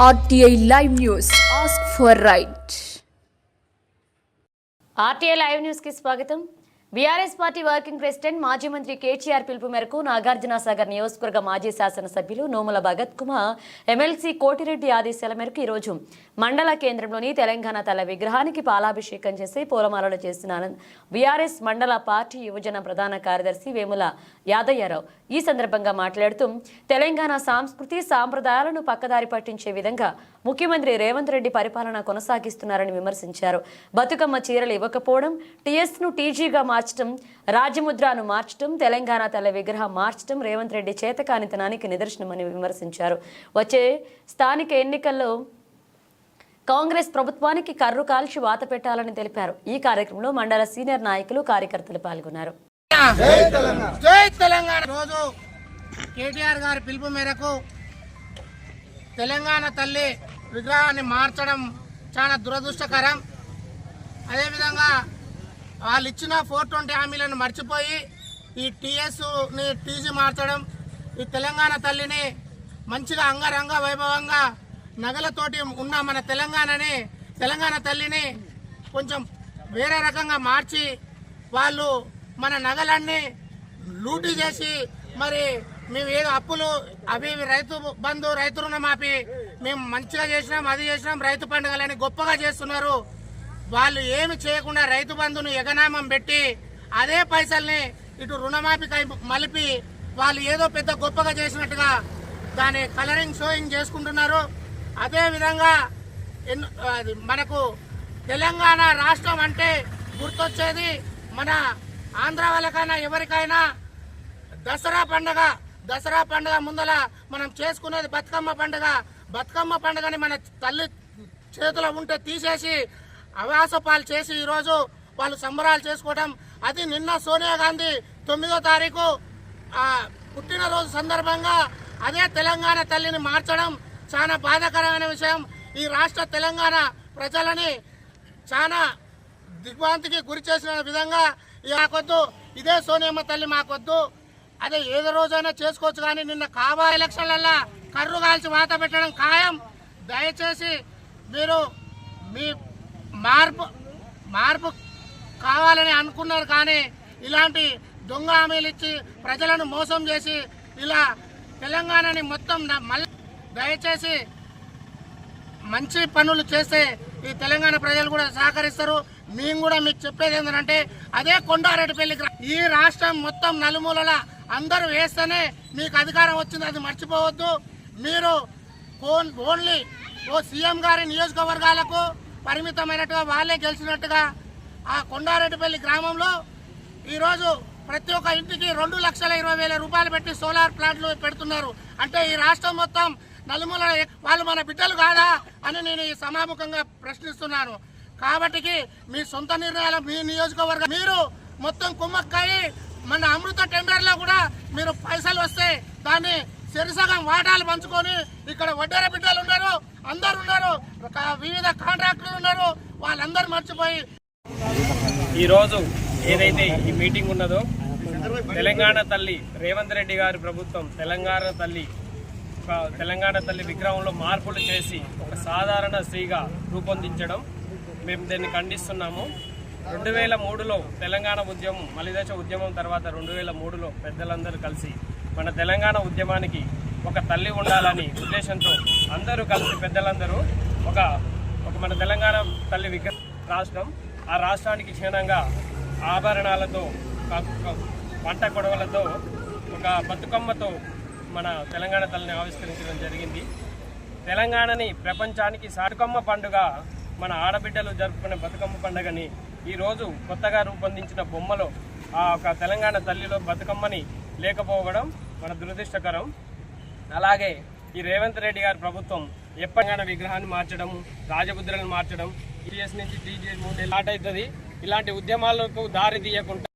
RTI Live News. Ask for right. RTI Live News की स्वागतम. BRS party working president మాజీ మంత్రి కేటీఆర్ పిలుపు మేరకు నాగార్జునసాగర్ నియోజకవర్గ మాజీ శాసనసభ్యులు నోముల భగత్ కుమార్ ఎమ్మెల్సీ కోటిరెడ్డి ఆదేశాల మేరకు ఈరోజు మండల కేంద్రంలోని తెలంగాణ తల విగ్రహానికి పాలాభిషేకం చేసి పూలమాలలు చేసిన బీఆర్ఎస్ మండల పార్టీ యువజన ప్రధాన కార్యదర్శి వేముల యాదయ్యరావు ఈ సందర్భంగా మాట్లాడుతూ తెలంగాణ సంస్కృతి సాంప్రదాయాలను పక్కదారి పట్టించే విధంగా ముఖ్యమంత్రి రేవంత్ రెడ్డి పరిపాలన కొనసాగిస్తున్నారని విమర్శించారు. బతుకమ్మ చీరలు ఇవ్వకపోవడం, టీఎస్ను టీజీగా మార్చడం, రాజముద్రను మార్చడం, తెలంగాణ తల విగ్రహం మార్చడం రేవంత్ రెడ్డి చేతకానితనానికి నిదర్శనమని విమర్శించారు. వచ్చే స్థానిక ఎన్నికల్లో కాంగ్రెస్ ప్రభుత్వానికి కర్రు కాల్చి వాత పెట్టాలని తెలిపారు. ఈ కార్యక్రమంలో మండల సీనియర్ నాయకులు కార్యకర్తలు పాల్గొన్నారు. కేటీఆర్ గారి పిలుపు మేరకు తెలంగాణ తల్లి విగ్రహాన్ని మార్చడం చాలా దురదృష్టకరం. అదేవిధంగా వాళ్ళు ఇచ్చిన 420 హామీలను మర్చిపోయి ఈ టీఎస్ని టీజీ మార్చడం, ఈ తెలంగాణ తల్లిని మంచిగా అంగరంగ వైభవంగా నగలతోటి ఉన్న మన తెలంగాణ తల్లిని కొంచెం వేరే రకంగా మార్చి వాళ్ళు మన నగలన్నీ లూటీ చేసి మరి మేము ఏదో అప్పులు అవి రైతు బంధు రైతు రుణమాఫీ మేము మంచిగా చేసినాం, అది చేసినాం, రైతు పండుగలని గొప్పగా చేస్తున్నారు. వాళ్ళు ఏమి చేయకుండా రైతు బంధును ఎగనామం పెట్టి అదే పైసల్ని ఇటు రుణమాఫీకై మలిపి వాళ్ళు ఏదో పెద్ద గొప్పగా చేసినట్టుగా దాని కలరింగ్ షోయింగ్ చేసుకుంటున్నారు. అదేవిధంగా మనకు తెలంగాణ రాష్ట్రం అంటే గుర్తొచ్చేది మన ఆంధ్ర వాళ్ళకైనా ఎవరికైనా దసరా పండుగ ముందల మనం చేసుకునేది బతుకమ్మ పండుగని మన తల్లి చేతిలో ఉంటే తీసేసి అవాసపాలు చేసి ఈరోజు వాళ్ళు సంబరాలు చేసుకోవడం, అది నిన్న సోనియా గాంధీ 9వ తారీఖు పుట్టినరోజు సందర్భంగా అదే తెలంగాణ తల్లిని మార్చడం చాలా బాధాకరమైన విషయం. ఈ రాష్ట్ర తెలంగాణ ప్రజలని చాలా దిగ్భ్రాంతికి గురి చేసిన విధంగా మాకొద్దు, ఇదే సోనియమ్మ తల్లి మాకొద్దు, అదే ఏదో రోజైనా చేసుకోవచ్చు, కానీ నిన్న కాబోయే ఎలక్షన్లల్లో కర్రు కాల్చి వాత పెట్టడం ఖాయం. దయచేసి మీరు మీ మార్పు కావాలని అనుకున్నారు, కానీ ఇలాంటి దొంగ హామీలు ఇచ్చి ప్రజలను మోసం చేసి ఇలా తెలంగాణని మొత్తం దయచేసి మంచి పనులు చేస్తే ఈ తెలంగాణ ప్రజలు కూడా సహకరిస్తారు. మేము కూడా మీకు చెప్పేది ఏంటంటే అదే కొండారెడ్డిపల్లి ఈ రాష్ట్రం మొత్తం నలుమూలల అందరూ వేస్తేనే మీకు అధికారం వచ్చింది, అది మర్చిపోవద్దు. మీరు ఓన్లీ సీఎం గారి నియోజకవర్గాలకు పరిమితమైనట్టుగా వాళ్ళే గెలిచినట్టుగా ఆ కొండారెడ్డిపల్లి గ్రామంలో ఈరోజు ప్రతి ఒక్క ఇంటికి 2,20,000 రూపాయలు పెట్టి సోలార్ ప్లాంట్లు పెడుతున్నారు. అంటే ఈ రాష్ట్రం మొత్తం నలుమూల వాళ్ళు మన బిడ్డలు కాదా అని నేను ఈ సమాముఖంగా ప్రశ్నిస్తున్నాను. కాబట్టి మీ సొంత నిర్ణయాలు మీ నియోజకవర్గం మీరు మొత్తం కుమ్మక్కయి మన అమృత టెండర్లో కూడా మీరు పైసలు వస్తే దాన్ని సరిసగం వాటాలు పంచుకొని ఇక్కడ వడ్డెర బిడ్డలు ఉన్నారు, అందరు ఉన్నారు, వివిధ కాంట్రాక్టర్లు ఉన్నారు, వాళ్ళందరూ మర్చిపోయి ఈరోజు ఏదైతే ఈ మీటింగ్ ఉన్నదో తెలంగాణ తల్లి రేవంత్ రెడ్డి గారి ప్రభుత్వం తెలంగాణ తల్లి విగ్రహంలో మార్పులు చేసి ఒక సాధారణ స్త్రీగా రూపొందించడం మేము దీన్ని ఖండిస్తున్నాము. 2003లో తెలంగాణ ఉద్యమం మలిదశ ఉద్యమం తర్వాత 2003లో పెద్దలందరూ కలిసి మన తెలంగాణ ఉద్యమానికి ఒక తల్లి ఉండాలని ఉద్దేశంతో అందరూ కలిసి పెద్దలందరూ ఒక మన తెలంగాణ తల్లి విగ్రహం రాష్ట్రం, ఆ రాష్ట్రానికి క్షీణంగా ఆభరణాలతో పంట కొడవలతో ఒక బతుకమ్మతో మన తెలంగాణ తల్లిని ఆవిష్కరించడం జరిగింది. తెలంగాణని ప్రపంచానికి బతుకమ్మ పండుగ, మన ఆడబిడ్డలు జరుపుకునే బతుకమ్మ పండుగని ఈరోజు కొత్తగా రూపొందించిన బొమ్మలో ఆ ఒక తెలంగాణ తల్లిలో బతుకమ్మని లేకపోవడం మన దురదృష్టకరం. అలాగే ఈ రేవంత్ రెడ్డి గారి ప్రభుత్వం ఎప్పటికైనా విగ్రహాన్ని మార్చడం, రాజముద్రలను మార్చడం, టీఎస్ నుంచి టీజీ స్టార్ట్ అవుతుంది. ఇలాంటి ఉద్యమాలకు దారి తీయకుండా